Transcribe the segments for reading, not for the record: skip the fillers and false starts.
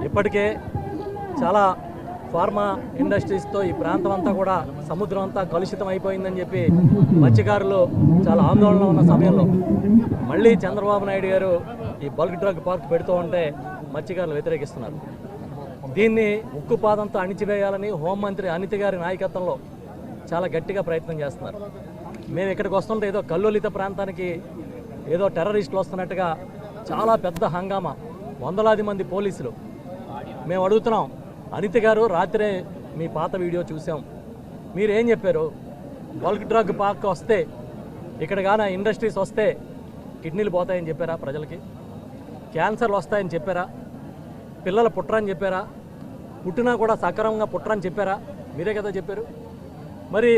ఇప్పటికే చాలా ఫార్మా ఇండస్ట్రీస్తో ఈ ప్రాంతం అంతా కూడా సముద్రం అంతా కలుషితం అయిపోయిందని చెప్పి మత్స్యకారులు చాలా ఆందోళన ఉన్న సమయంలో మళ్ళీ చంద్రబాబు నాయుడు గారు ఈ బల్క్ డ్రగ్ పార్క్ పెడుతూ ఉంటే మత్స్యకారులు వ్యతిరేకిస్తున్నారు. దీన్ని ఉక్కుపాదంతో అణిచివేయాలని హోంమంత్రి అనిత గారి నాయకత్వంలో చాలా గట్టిగా ప్రయత్నం చేస్తున్నారు. మేము ఇక్కడికి వస్తుంటే ఏదో కల్లోలిత ప్రాంతానికి ఏదో టెర్రరిస్టులు వస్తున్నట్టుగా చాలా పెద్ద హంగామా, వందలాది మంది పోలీసులు. మేము అడుగుతున్నాం, అనిత గారు రాత్రే మీ పాత వీడియో చూసాం, మీరేం చెప్పారు? బల్క్ డ్రగ్ పార్క్ వస్తే ఇక్కడ కానీ ఇండస్ట్రీస్ వస్తే కిడ్నీలు పోతాయని చెప్పారా? ప్రజలకి క్యాన్సర్లు వస్తాయని చెప్పారా? పిల్లలు పుట్టరని చెప్పారా? పుట్టినా కూడా సక్రమంగా పుట్టరని చెప్పారా? మీరే కదా చెప్పారు. మరి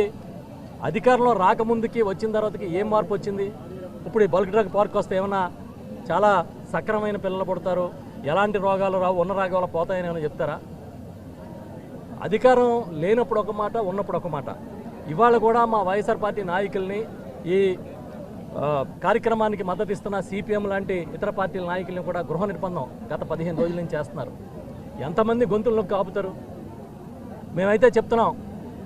అధికారంలో రాకముందుకి వచ్చిన తర్వాతకి ఏం మార్పు వచ్చింది? ఇప్పుడు ఈ బల్క్ డ్రగ్ పార్క్ వస్తే ఏమన్నా చాలా సక్రమైన పిల్లలు పుడతారు, ఎలాంటి రోగాలు రావు, ఉన్న రోగాలు పోతాయని ఏమైనా చెప్తారా? అధికారం లేనప్పుడు ఒక మాట, ఉన్నప్పుడు ఒక మాట. ఇవాళ కూడా మా వైఎస్ఆర్ పార్టీ నాయకుల్ని, ఈ కార్యక్రమానికి మద్దతు ఇస్తున్న సిపిఎం లాంటి ఇతర పార్టీల నాయకుల్ని కూడా గృహ నిర్బంధం గత 15 రోజుల నుంచి చేస్తున్నారు. ఎంతమంది గొంతులు నొక్కి ఆపుతారు? మేమైతే చెప్తున్నాం,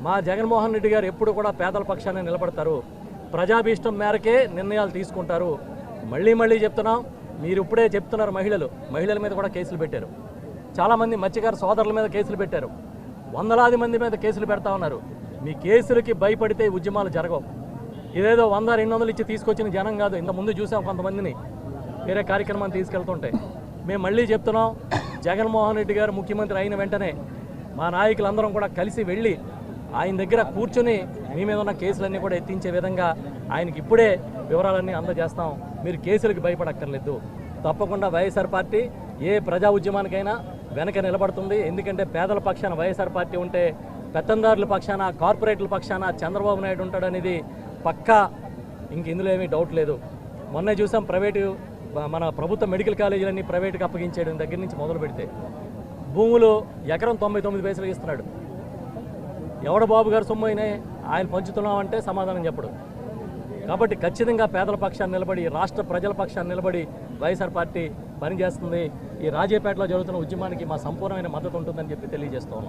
మా జగన్మోహన్ రెడ్డి గారు ఎప్పుడు కూడా పేదల పక్షాన్ని నిలబడతారు, ప్రజాభీష్టం మేరకే నిర్ణయాలు తీసుకుంటారు. మళ్ళీ చెప్తున్నాం, మీరు ఇప్పుడే చెప్తున్నారు, మహిళల మీద కూడా కేసులు పెట్టారు, చాలామంది మత్స్యకార సోదరుల మీద కేసులు పెట్టారు, వందలాది మంది మీద కేసులు పెడతా ఉన్నారు. మీ కేసులకి భయపడితే ఉద్యమాలు జరగవు. ఇదేదో 100-200 ఇచ్చి తీసుకొచ్చిన జనం కాదు. ఇంతకుముందు చూసాం కొంతమందిని వేరే కార్యక్రమాన్ని తీసుకెళ్తుంటే. మేము మళ్ళీ చెప్తున్నాం, జగన్మోహన్ రెడ్డి గారు ముఖ్యమంత్రి అయిన వెంటనే మా నాయకులందరం కూడా కలిసి వెళ్ళి ఆయన దగ్గర కూర్చొని మీ మీద ఉన్న కేసులన్నీ కూడా ఎత్తించే విధంగా ఆయనకి ఇప్పుడే వివరాలన్నీ అందజేస్తాం. మీరు కేసులకు భయపడక్కర్లేదు. తప్పకుండా వైఎస్ఆర్ పార్టీ ఏ ప్రజా ఉద్యమానికైనా వెనక నిలబడుతుంది. ఎందుకంటే పేదల పక్షాన వైఎస్ఆర్ పార్టీ ఉంటే, పెత్తందారుల పక్షాన, కార్పొరేట్ల పక్షాన చంద్రబాబు నాయుడు ఉంటాడనేది పక్కా, ఇంక ఇందులో ఏమీ డౌట్ లేదు. మొన్నే చూసాం, మన ప్రభుత్వ మెడికల్ కాలేజీలన్నీ ప్రైవేటుకి అప్పగించేయడం దగ్గర నుంచి మొదలు పెడితే భూములు ఎకరం 99 పైసలు ఇస్తున్నాడు. ఎవడ బాబు గారు సొమ్ము అయినా ఆయన పంచుతున్నామంటే సమాధానం చెప్పడు. కాబట్టి ఖచ్చితంగా పేదల పక్షాన్ని నిలబడి, రాష్ట్ర ప్రజల పక్షాన్ని నిలబడి వైఎస్ఆర్ పార్టీ పనిచేస్తుంది. ఈ రాజేపేటలో జరుగుతున్న ఉద్యమానికి మా సంపూర్ణమైన మద్దతు ఉంటుందని చెప్పి తెలియజేస్తున్నాం.